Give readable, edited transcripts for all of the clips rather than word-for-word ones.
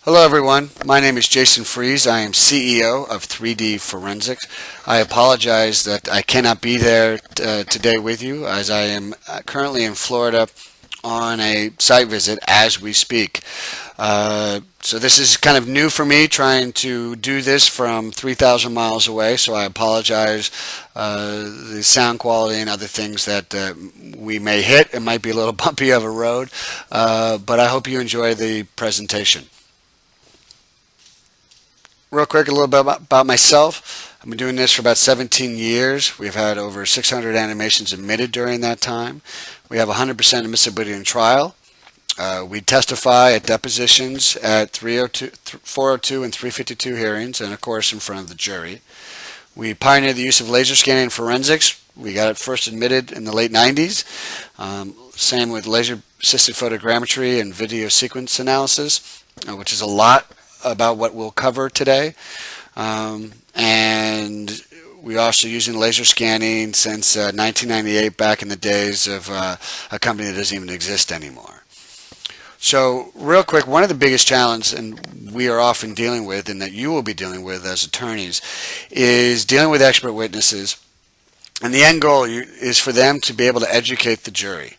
Hello everyone, my name is Jason Fries. I am CEO of 3D Forensics. I apologize that I cannot be there today with you as I am currently in Florida on a site visit as we speak. So this is kind of new for me trying to do this from 3,000 miles away, so I apologize the sound quality and other things that we may hit. It might be a little bumpy of a road, but I hope you enjoy the presentation. Real quick, a little bit about myself. I've been doing this for about 17 years. We've had over 600 animations admitted during that time. We have 100% admissibility in trial. We testify at depositions at 302, 402 and 352 hearings, and of course in front of the jury. We pioneered the use of laser scanning in forensics. We got it first admitted in the late 90s. Same with laser-assisted photogrammetry and video sequence analysis, which is a lot about what we'll cover today. And we're also using laser scanning since 1998, back in the days of a company that doesn't even exist anymore. So real quick, one of the biggest challenges, and we are often dealing with, and that you will be dealing with as attorneys, is dealing with expert witnesses. And the end goal is for them to be able to educate the jury.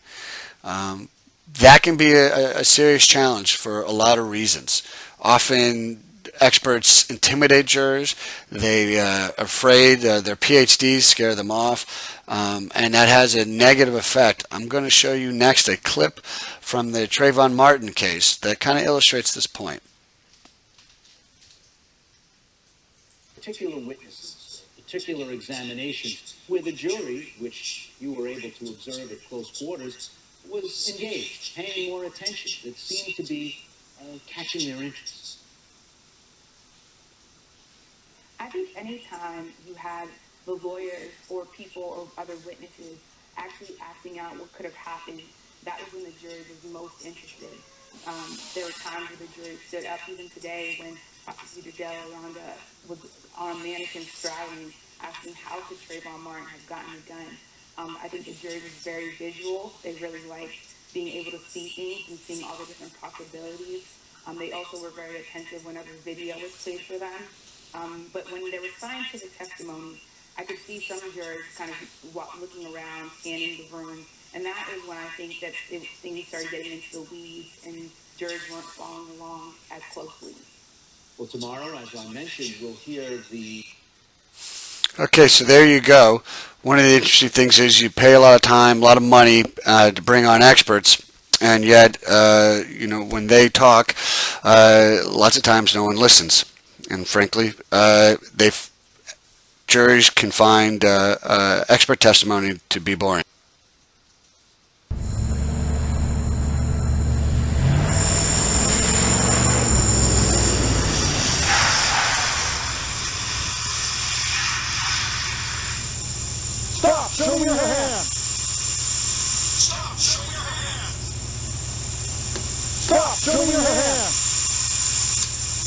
That can be a serious challenge for a lot of reasons. Often experts intimidate jurors. They are afraid their PhDs scare them off, and that has a negative effect. I'm going to show you next a clip from the Trayvon Martin case that kind of illustrates this point. Particular witnesses, particular examinations, where the jury, which you were able to observe at close quarters, was engaged, paying more attention. It seemed to be catching their interest. I think anytime you had the lawyers or people or other witnesses actually acting out what could have happened, that was when the jury was most interested. There were times where the jury stood up, even today when Prosecutor Dell Aranda was on mannequin straddling, asking how could Trayvon Martin have gotten the gun. I think the jury was very visual. They really liked being able to see things and seeing all the different possibilities. They also were very attentive whenever video was played for them. But when there was scientific testimony, I could see some jurors kind of looking around, scanning the room, and that is when I think that things started getting into the weeds and jurors weren't following along as closely. Well, tomorrow, as I mentioned, we'll hear the... Okay, so there you go. One of the interesting things is you pay a lot of time, a lot of money to bring on experts, and yet, when they talk, lots of times no one listens. And frankly, juries can find expert testimony to be boring. Stop! Show me your hand! Stop! Show me your hand! Stop! Show me your hand!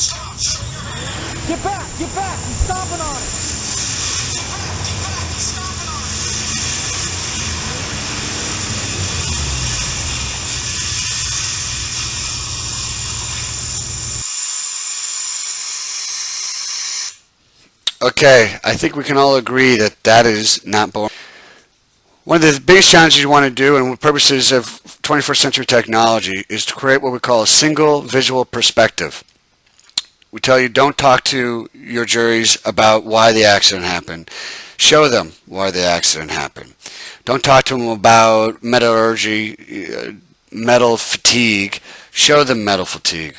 Stop! Show me your hand! Get back! Get back! He's stomping on it! Get back! He's stomping on it! Okay, I think we can all agree that that is not boring. One of the biggest challenges you want to do, and for purposes of 21st century technology, is to create what we call a single visual perspective. We tell you don't talk to your juries about why the accident happened. Show them why the accident happened. Don't talk to them about metallurgy, metal fatigue. Show them metal fatigue.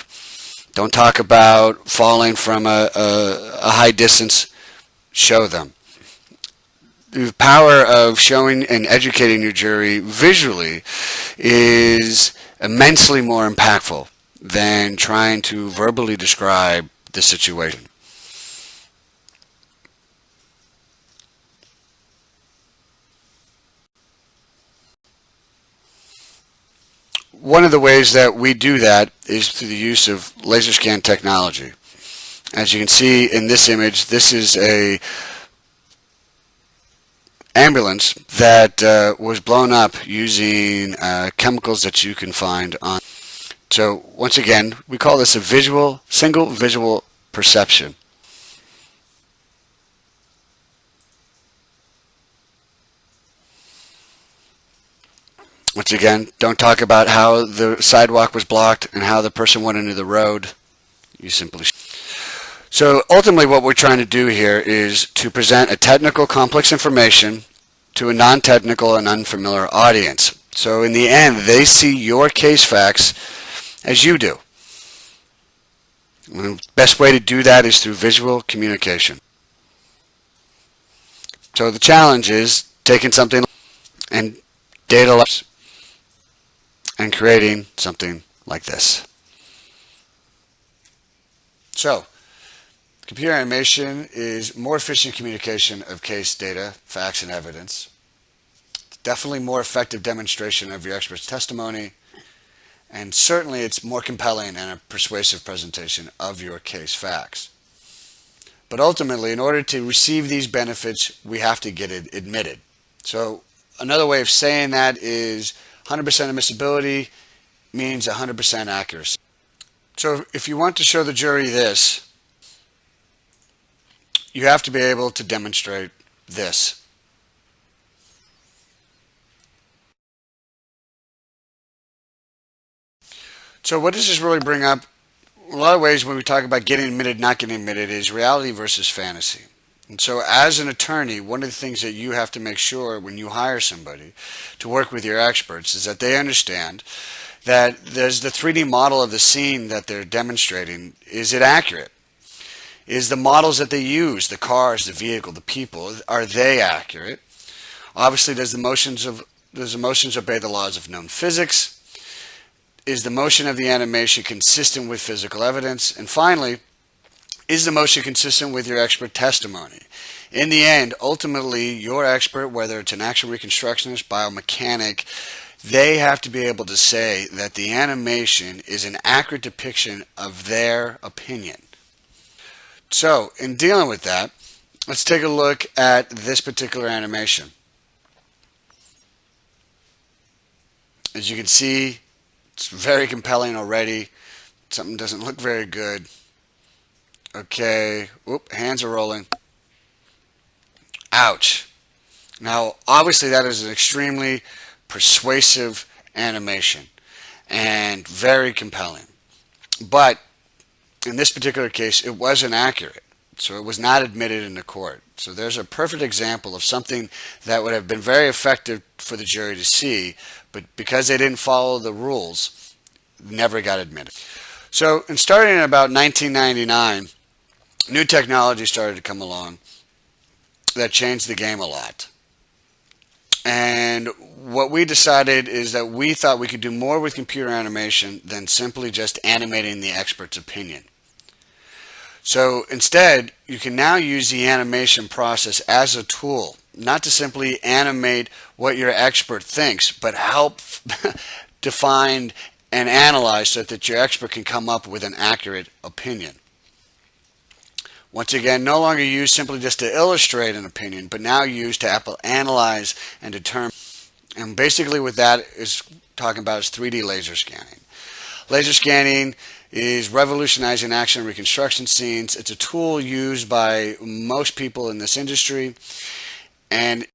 Don't talk about falling from a high distance. Show them. The power of showing and educating your jury visually is immensely more impactful than trying to verbally describe the situation. One of the ways that we do that is through the use of laser scan technology. As you can see in this image, this is a ambulance that was blown up using chemicals that you can find on So once again, we call this a single visual perception. Once again, don't talk about how the sidewalk was blocked and how the person went into the road. You simply. So ultimately what we're trying to do here is to present a technical complex information to a non-technical and unfamiliar audience. So in the end, they see your case facts as you do. And the best way to do that is through visual communication. So the challenge is taking something and data and creating something like this. So, computer animation is more efficient communication of case data, facts, and evidence. It's definitely more effective demonstration of your expert's testimony, and certainly it's more compelling and a persuasive presentation of your case facts. But ultimately, in order to receive these benefits, we have to get it admitted. So another way of saying that is 100% admissibility means 100% accuracy. So if you want to show the jury this, you have to be able to demonstrate this. So what does this really bring up? A lot of ways when we talk about getting admitted, not getting admitted, is reality versus fantasy. And so as an attorney, one of the things that you have to make sure when you hire somebody to work with your experts is that they understand that there's the 3D model of the scene that they're demonstrating. Is it accurate? Is the models that they use, the cars, the vehicle, the people, are they accurate? Obviously, does the motions obey the laws of known physics? Is the motion of the animation consistent with physical evidence? And finally, is the motion consistent with your expert testimony? In the end, ultimately, your expert, whether it's an actual reconstructionist, biomechanic, they have to be able to say that the animation is an accurate depiction of their opinion. So, in dealing with that, let's take a look at this particular animation. As you can see, it's very compelling already. Something doesn't look very good. Okay, whoop, hands are rolling. Ouch. Now, obviously that is an extremely persuasive animation and very compelling. But in this particular case, it wasn't accurate. So it was not admitted into court. So there's a perfect example of something that would have been very effective for the jury to see, but because they didn't follow the rules, never got admitted. So starting in about 1999, new technology started to come along that changed the game a lot. And what we decided is that we thought we could do more with computer animation than simply just animating the expert's opinion. So instead, you can now use the animation process as a tool, not to simply animate what your expert thinks, but help define and analyze so that your expert can come up with an accurate opinion. Once again, no longer used simply just to illustrate an opinion, but now used to analyze and determine. And basically what that is talking about is 3D laser scanning. Laser scanning is revolutionizing action and reconstruction scenes. It's a tool used by most people in this industry, and